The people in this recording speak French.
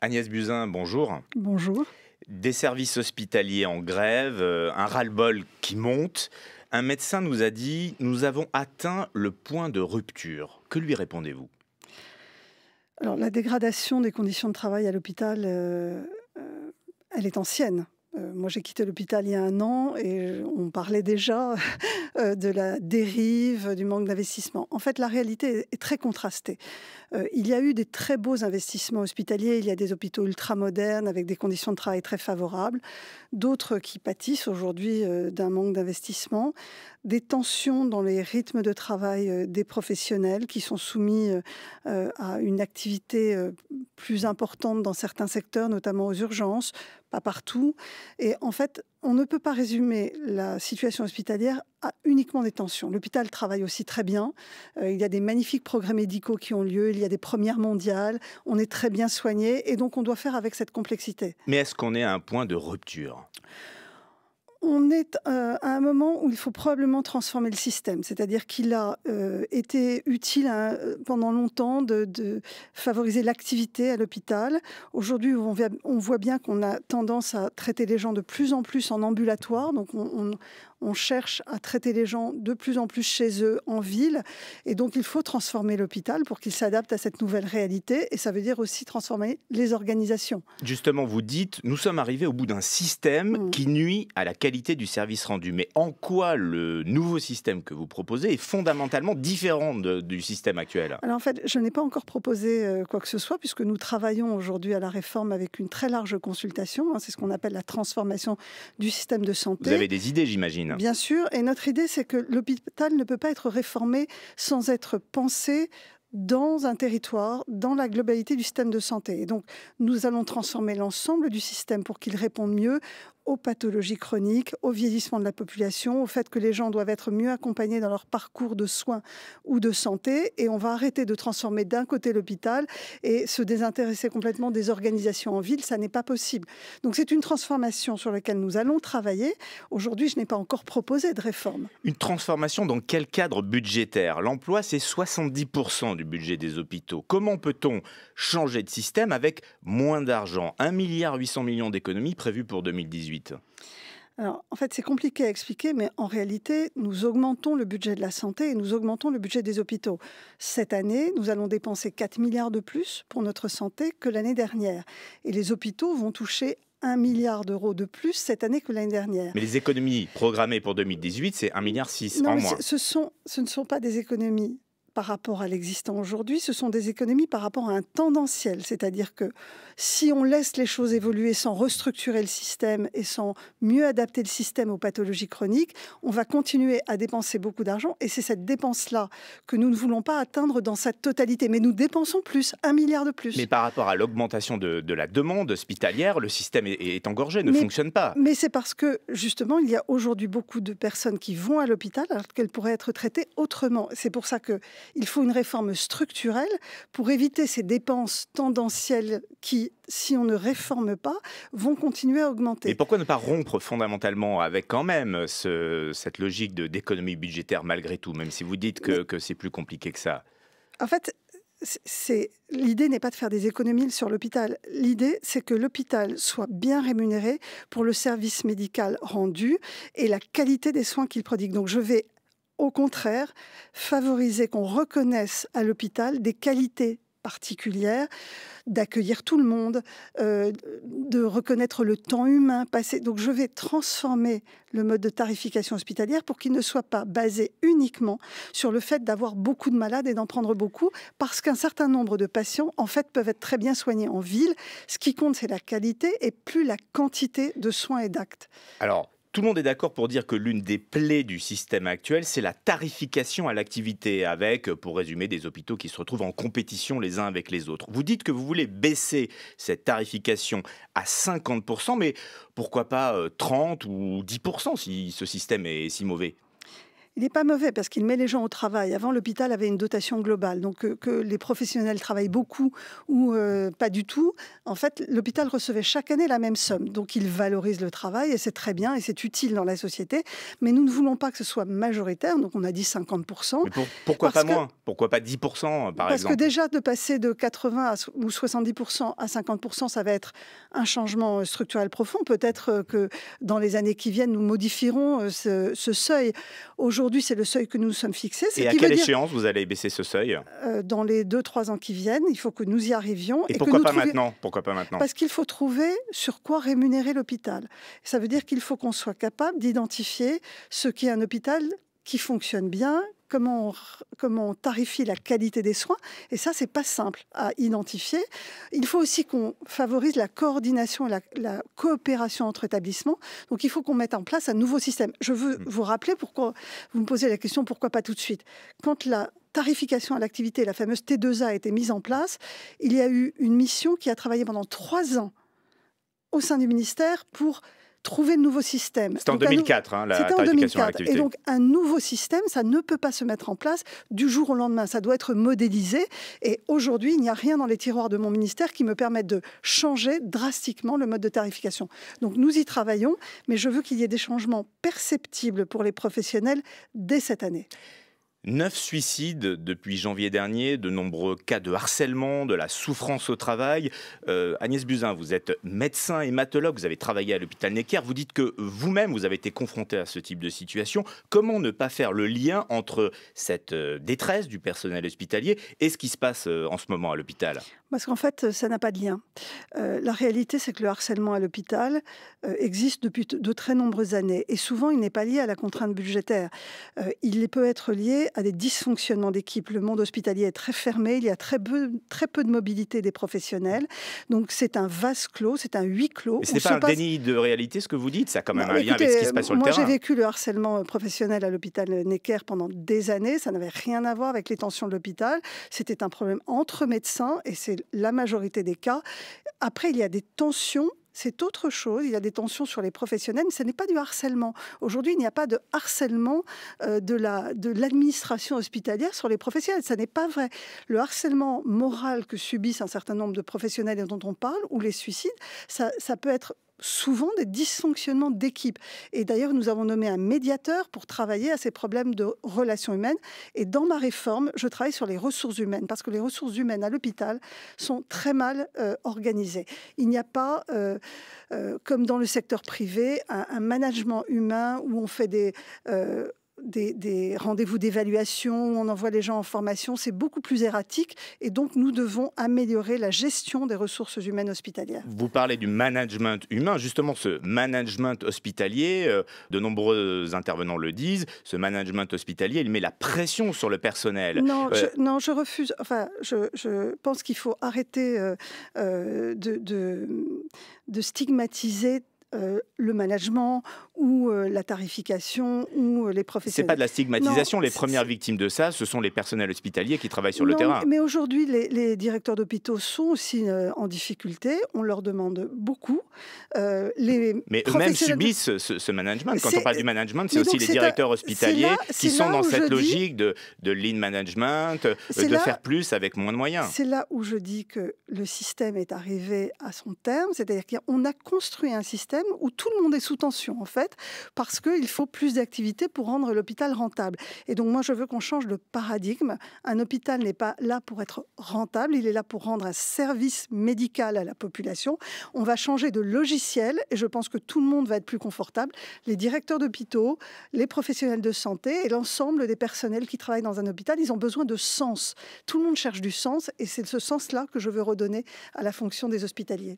Agnès Buzyn, bonjour. Bonjour. Des services hospitaliers en grève, un ras-le-bol qui monte. Un médecin nous a dit « Nous avons atteint le point de rupture ». Que lui répondez-vous? Alors, la dégradation des conditions de travail à l'hôpital, elle est ancienne. Moi, j'ai quitté l'hôpital il y a 1 an et on parlait déjà de la dérive, du manque d'investissement. En fait, la réalité est très contrastée. Il y a eu des très beaux investissements hospitaliers. Il y a des hôpitaux ultramodernes avec des conditions de travail très favorables. D'autres qui pâtissent aujourd'hui d'un manque d'investissement. Des tensions dans les rythmes de travail des professionnels qui sont soumis à une activité plus importante dans certains secteurs, notamment aux urgences, pas partout. Et en fait, on ne peut pas résumer la situation hospitalière à uniquement des tensions. L'hôpital travaille aussi très bien. Il y a des magnifiques progrès médicaux qui ont lieu. Il y a des premières mondiales. On est très bien soigné. Et donc, on doit faire avec cette complexité. Mais est-ce qu'on est à un point de rupture? On est à un moment où il faut probablement transformer le système. C'est-à-dire qu'il a été utile pendant longtemps de favoriser l'activité à l'hôpital. Aujourd'hui, on voit bien qu'on a tendance à traiter les gens de plus en plus en ambulatoire. Donc, on cherche à traiter les gens de plus en plus chez eux, en ville. Et donc, il faut transformer l'hôpital pour qu'il s'adapte à cette nouvelle réalité. Et ça veut dire aussi transformer les organisations. Justement, vous dites, nous sommes arrivés au bout d'un système qui nuit à la qualité du service rendu. Mais en quoi le nouveau système que vous proposez est fondamentalement différent du système actuel? Alors en fait, je n'ai pas encore proposé quoi que ce soit, puisque nous travaillons aujourd'hui à la réforme avec une très large consultation. C'est ce qu'on appelle la transformation du système de santé. Vous avez des idées, j'imagine. Bien sûr, et notre idée, c'est que l'hôpital ne peut pas être réformé sans être pensé dans un territoire, dans la globalité du système de santé. Et donc, nous allons transformer l'ensemble du système pour qu'il réponde mieux aux pathologies chroniques, au vieillissement de la population, au fait que les gens doivent être mieux accompagnés dans leur parcours de soins ou de santé. Et on va arrêter de transformer d'un côté l'hôpital et se désintéresser complètement des organisations en ville. Ça n'est pas possible. Donc c'est une transformation sur laquelle nous allons travailler. Aujourd'hui, je n'ai pas encore proposé de réforme. Une transformation dans quel cadre budgétaire? L'emploi, c'est 70% du budget des hôpitaux. Comment peut-on changer de système avec moins d'argent? 1,8 milliard d'économies prévues pour 2018. Alors, en fait, c'est compliqué à expliquer, mais en réalité, nous augmentons le budget de la santé et nous augmentons le budget des hôpitaux. Cette année, nous allons dépenser 4 milliards de plus pour notre santé que l'année dernière. Et les hôpitaux vont toucher 1 milliard d'euros de plus cette année que l'année dernière. Mais les économies programmées pour 2018, c'est 1,6 milliard en moins. Ce ne sont pas des économies par rapport à l'existant aujourd'hui, ce sont des économies par rapport à un tendanciel. C'est-à-dire que si on laisse les choses évoluer sans restructurer le système et sans mieux adapter le système aux pathologies chroniques, on va continuer à dépenser beaucoup d'argent. Et c'est cette dépense-là que nous ne voulons pas atteindre dans sa totalité. Mais nous dépensons plus, 1 milliard de plus. Mais par rapport à l'augmentation de la demande hospitalière, le système est engorgé, ne fonctionne pas. Mais c'est parce que, justement, il y a aujourd'hui beaucoup de personnes qui vont à l'hôpital alors qu'elles pourraient être traitées autrement. C'est pour ça qu'il faut une réforme structurelle pour éviter ces dépenses tendancielles qui, si on ne réforme pas, vont continuer à augmenter. Et pourquoi ne pas rompre fondamentalement avec quand même cette logique d'économie budgétaire malgré tout, même si vous dites que c'est plus compliqué que ça? En fait, l'idée n'est pas de faire des économies sur l'hôpital. L'idée, c'est que l'hôpital soit bien rémunéré pour le service médical rendu et la qualité des soins qu'il prodigue. Donc je vais au contraire favoriser qu'on reconnaisse à l'hôpital des qualités particulières, d'accueillir tout le monde, de reconnaître le temps humain passé. Donc je vais transformer le mode de tarification hospitalière pour qu'il ne soit pas basé uniquement sur le fait d'avoir beaucoup de malades et d'en prendre beaucoup, parce qu'un certain nombre de patients, en fait, peuvent être très bien soignés en ville. Ce qui compte, c'est la qualité et plus la quantité de soins et d'actes. Alors, tout le monde est d'accord pour dire que l'une des plaies du système actuel, c'est la tarification à l'activité, avec, pour résumer, des hôpitaux qui se retrouvent en compétition les uns avec les autres. Vous dites que vous voulez baisser cette tarification à 50%, mais pourquoi pas 30 ou 10% si ce système est si mauvais? Il n'est pas mauvais parce qu'il met les gens au travail. Avant, l'hôpital avait une dotation globale. Donc, que les professionnels travaillent beaucoup ou pas du tout, en fait, l'hôpital recevait chaque année la même somme. Donc, il valorise le travail et c'est très bien et c'est utile dans la société. Mais nous ne voulons pas que ce soit majoritaire. Donc, on a dit 50%. Mais pourquoi pas moins? Pourquoi pas 10% par exemple? Parce que déjà, de passer de 80 ou 70% à 50%, ça va être un changement structurel profond. Peut-être que dans les années qui viennent, nous modifierons ce seuil. Aujourd'hui, c'est le seuil que nous nous sommes fixés. Et à quelle échéance vous allez baisser ce seuil? Dans les 2-3 ans qui viennent, il faut que nous y arrivions. Et pourquoi pas maintenant? Pourquoi pas maintenant? Parce qu'il faut trouver sur quoi rémunérer l'hôpital. Ça veut dire qu'il faut qu'on soit capable d'identifier ce qu'est un hôpital qui fonctionne bien, comment on tarifie la qualité des soins. Et ça, c'est pas simple à identifier. Il faut aussi qu'on favorise la coordination et la coopération entre établissements. Donc, il faut qu'on mette en place un nouveau système. Je veux vous rappeler pourquoi, vous me posez la question, pourquoi pas tout de suite. Quand la tarification à l'activité, la fameuse T2A, a été mise en place, il y a eu une mission qui a travaillé pendant 3 ans au sein du ministère pour trouver de nouveaux systèmes. C'était en 2004, la tarification à l'activité. Et donc, un nouveau système, ça ne peut pas se mettre en place du jour au lendemain. Ça doit être modélisé. Et aujourd'hui, il n'y a rien dans les tiroirs de mon ministère qui me permette de changer drastiquement le mode de tarification. Donc, nous y travaillons, mais je veux qu'il y ait des changements perceptibles pour les professionnels dès cette année. 9 suicides depuis janvier dernier, de nombreux cas de harcèlement, de la souffrance au travail. Agnès Buzyn, vous êtes médecin hématologue, vous avez travaillé à l'hôpital Necker. Vous dites que vous-même, vous avez été confronté à ce type de situation. Comment ne pas faire le lien entre cette détresse du personnel hospitalier et ce qui se passe en ce moment à l'hôpital? Parce qu'en fait, ça n'a pas de lien. La réalité, c'est que le harcèlement à l'hôpital existe depuis de très nombreuses années. Et souvent, il n'est pas lié à la contrainte budgétaire. Il peut être lié à des dysfonctionnements d'équipe. Le monde hospitalier est très fermé. Il y a très peu de mobilité des professionnels. Donc, c'est un vase clos, c'est un huis clos. Mais ce n'est pas un déni de réalité, ce que vous dites? Ça a quand même un lien avec ce qui se passe sur le terrain. Moi, j'ai vécu le harcèlement professionnel à l'hôpital Necker pendant des années. Ça n'avait rien à voir avec les tensions de l'hôpital. C'était un problème entre médecins et c'est la majorité des cas. Après, il y a des tensions. C'est autre chose. Il y a des tensions sur les professionnels, mais ce n'est pas du harcèlement. Aujourd'hui, il n'y a pas de harcèlement de l'administration hospitalière sur les professionnels. Ça n'est pas vrai. Le harcèlement moral que subissent un certain nombre de professionnels et dont on parle, ou les suicides, ça peut être souvent des dysfonctionnements d'équipe. Et d'ailleurs, nous avons nommé un médiateur pour travailler à ces problèmes de relations humaines. Et dans ma réforme, je travaille sur les ressources humaines, parce que les ressources humaines à l'hôpital sont très mal organisées. Il n'y a pas, comme dans le secteur privé, un management humain où on fait des rendez-vous d'évaluation, où on envoie les gens en formation. C'est beaucoup plus erratique et donc nous devons améliorer la gestion des ressources humaines hospitalières. Vous parlez du management humain. Justement, ce management hospitalier, de nombreux intervenants le disent, ce management hospitalier, il met la pression sur le personnel. Non, je refuse. Enfin, je pense qu'il faut arrêter de stigmatiser le management ou la tarification ou les professionnels. Ce n'est pas de la stigmatisation. Les premières victimes de ça, ce sont les personnels hospitaliers qui travaillent sur le terrain. Mais aujourd'hui, les directeurs d'hôpitaux sont aussi en difficulté. On leur demande beaucoup. Mais eux-mêmes subissent ce management. Quand on parle du management, c'est aussi les directeurs hospitaliers qui sont dans cette logique de lean management, de faire plus avec moins de moyens. C'est là où je dis que le système est arrivé à son terme. C'est-à-dire qu'on a construit un système où tout le monde est sous tension, en fait, parce qu'il faut plus d'activités pour rendre l'hôpital rentable. Et donc, moi, je veux qu'on change de paradigme. Un hôpital n'est pas là pour être rentable, il est là pour rendre un service médical à la population. On va changer de logiciel et je pense que tout le monde va être plus confortable. Les directeurs d'hôpitaux, les professionnels de santé et l'ensemble des personnels qui travaillent dans un hôpital, ils ont besoin de sens. Tout le monde cherche du sens et c'est ce sens-là que je veux redonner à la fonction des hospitaliers.